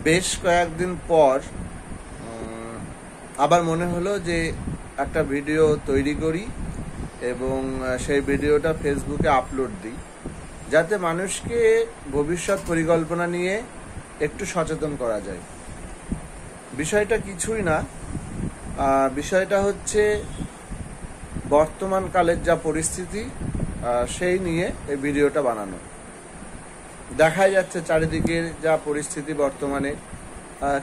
বেশ কয়েকদিন পর আবার মনে হলো যে একটা ভিডিও তৈরি করি এবং সেই ভিডিওটা ফেসবুকে আপলোড দিই, যাতে মানুষকে ভবিষ্যৎ পরিকল্পনা নিয়ে একটু সচেতন করা যায়। বিষয়টা কিছুই না, বিষয়টা হচ্ছে বর্তমান কালের যা পরিস্থিতি সেই নিয়ে এই ভিডিওটা বানানো। দেখাই যাচ্ছে চারিদিকের যা পরিস্থিতি বর্তমানে।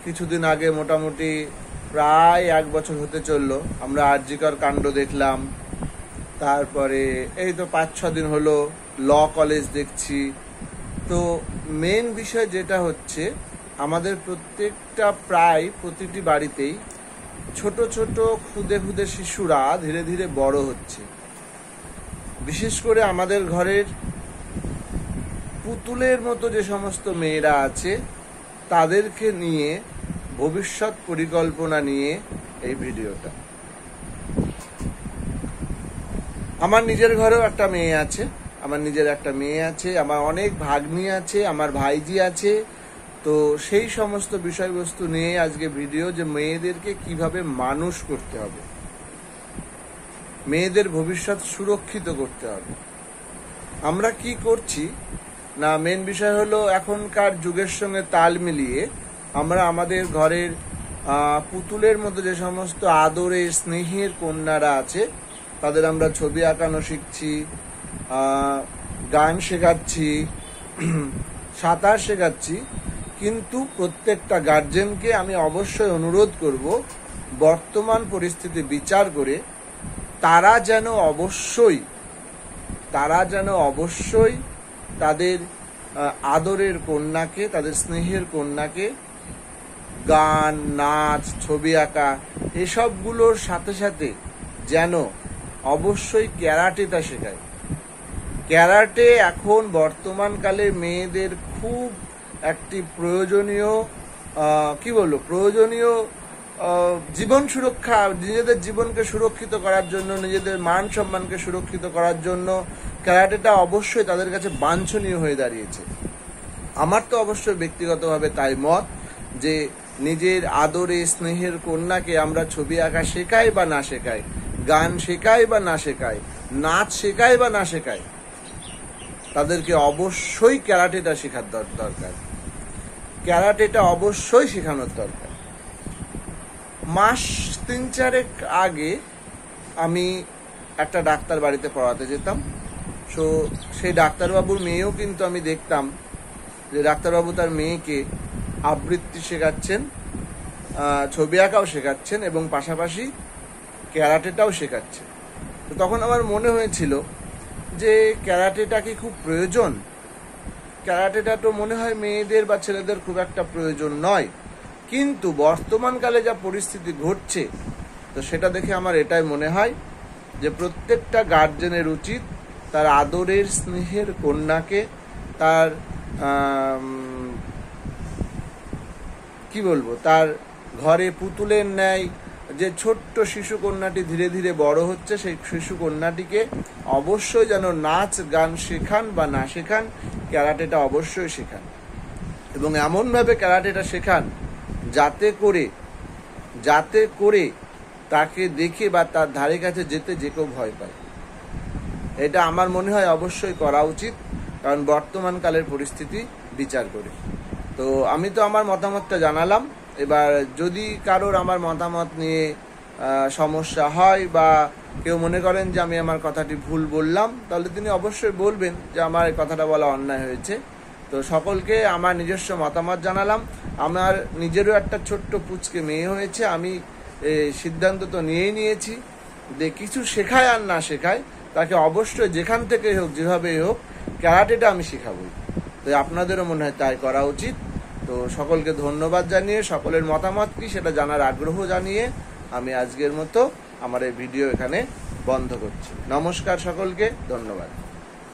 কিছুদিন আগে মোটামুটি প্রায় 1 বছর হতে চললো আমরা আরজিকর কাণ্ড দেখলাম, তারপরে এই তো 5-6 দিন হলো ল কলেজ দেখছি। তো মেন বিষয় যেটা হচ্ছে, আমাদের প্রায় প্রতিটি বাড়িতেই ছোট ছোট খুদে খুদে শিশুরা ধীরে ধীরে বড় হচ্ছে। বিশেষ করে আমাদের ঘরের পুতুলের মতো যে সমস্ত মেয়েরা আছে তাদেরকে নিয়ে ভবিষ্যৎ পরিকল্পনা নিয়ে এই ভিডিওটা। আমার নিজের ঘরেও একটা মেয়ে আছে, আমার অনেক ভাগ্নি আছে, আমার ভাইজি আছে। তো সেই সমস্ত বিষয়বস্তু নিয়ে আজকে ভিডিও, যে মেয়েদেরকে কিভাবে মানুষ করতে হবে, মেয়েদের ভবিষ্যৎ সুরক্ষিত করতে হবে। আমরা কি করছি না, মেন বিষয় হলো এখনকার যুগের সঙ্গে তাল মিলিয়ে আমরা আমাদের ঘরের পুতুলের মতো যে সমস্ত আদরের স্নেহের কন্যারা আছে তাদের আমরা ছবি আঁকানো শিখছি, গান শেখাচ্ছি, সাঁতার শেখাচ্ছি। কিন্তু প্রত্যেকটা গার্জেনকে আমি অবশ্যই অনুরোধ করব, বর্তমান পরিস্থিতি বিচার করে তারা যেন অবশ্যই তাদের আদরের কন্যাকে, তাদের স্নেহের কন্যাকে গান, নাচ, ছবি আঁকা এসবগুলোর সাথে সাথে যেন অবশ্যই ক্যারাটেটা শেখায়। ক্যারাটে এখন বর্তমানকালে মেয়েদের খুব একটি প্রয়োজনীয় জীবন সুরক্ষা, নিজেদের জীবনকে সুরক্ষিত করার জন্য, নিজেদের মান সম্মানকে সুরক্ষিত করার জন্য ক্যারাটেটা অবশ্যই তাদের কাছে বাঞ্ছনীয় হয়ে দাঁড়িয়েছে। আমার তো অবশ্যই ব্যক্তিগতভাবে তাই মত যে নিজের আদরে স্নেহের কন্যাকে আমরা ছবি আঁকা শেখাই বা না শেখাই, গান শেখাই বা না শেখাই, নাচ শেখাই বা না শেখাই, তাদেরকে অবশ্যই ক্যারাটেটা শেখার দরকার। ক্যারাটেটা অবশ্যই শেখানোর দরকার। মাস 3-4 আগে আমি একটা ডাক্তার বাড়িতে পড়াতে যেতাম। সেই ডাক্তারবাবুর মেয়েও কিন্তু আমি দেখতাম যে ডাক্তারবাবু তার মেয়েকে আবৃত্তি শেখাচ্ছেন, ছবি আঁকাও শেখাচ্ছেন এবং পাশাপাশি ক্যারাটেটাও শেখাচ্ছেন। তো তখন আমার মনে হয়েছিল যে ক্যারাটেটা কি খুব প্রয়োজন? ক্যারাটেটা তো মনে হয় মেয়েদের বা ছেলেদের খুব একটা প্রয়োজন নয়। কিন্তু বর্তমানকালে যা পরিস্থিতি ঘটছে, তো সেটা দেখে আমার এটাই মনে হয় যে প্রত্যেকটা গার্জেনের উচিত তার আদরের স্নেহের কন্যাকে, তার তার ঘরে পুতুলের ন্যায় যে ছোট্ট শিশু কন্যাটি ধীরে ধীরে বড় হচ্ছে, সেই শিশু কন্যাটিকে অবশ্যই যেন নাচ গান শেখান বা না শেখান, ক্যারাটেটা অবশ্যই শেখান। এবং এমনভাবে ক্যারাটেটা শেখান যাতে করে তাকে দেখে বা তার ধারে কাছে যেতে যে কেউ ভয় পায়। এটা আমার মনে হয় অবশ্যই করা উচিত, কারণ বর্তমান কালের পরিস্থিতি বিচার করে। তো আমি তো আমার মতামতটা জানালাম। এবার যদি কারোর আমার মতামত নিয়ে সমস্যা হয় বা কেউ মনে করেন যে আমি আমার কথাটি ভুল বললাম, তাহলে তিনি অবশ্যই বলবেন যে আমার এই কথাটা বলা অন্যায় হয়েছে। তো সকলকে আমার নিজস্ব মতামত জানালাম। আমার নিজেরও একটা ছোট্ট পুচকে মেয়ে হয়েছে। আমি সিদ্ধান্ত তো নিয়েছি যে কিছু শেখায় আর না শেখায়, তাকে অবশ্যই যেখান থেকে হোক, যেভাবেই হোক, ক্যারাটেটা আমি শেখাবই। তো আপনাদেরও মনে হয় তাই করা উচিত। তো সকলকে ধন্যবাদ জানিয়ে, সকলের মতামত কি সেটা জানার আগ্রহ জানিয়ে আমি আজকের মতো আমার এই ভিডিও এখানে বন্ধ করছি। নমস্কার সকলকে, ধন্যবাদ।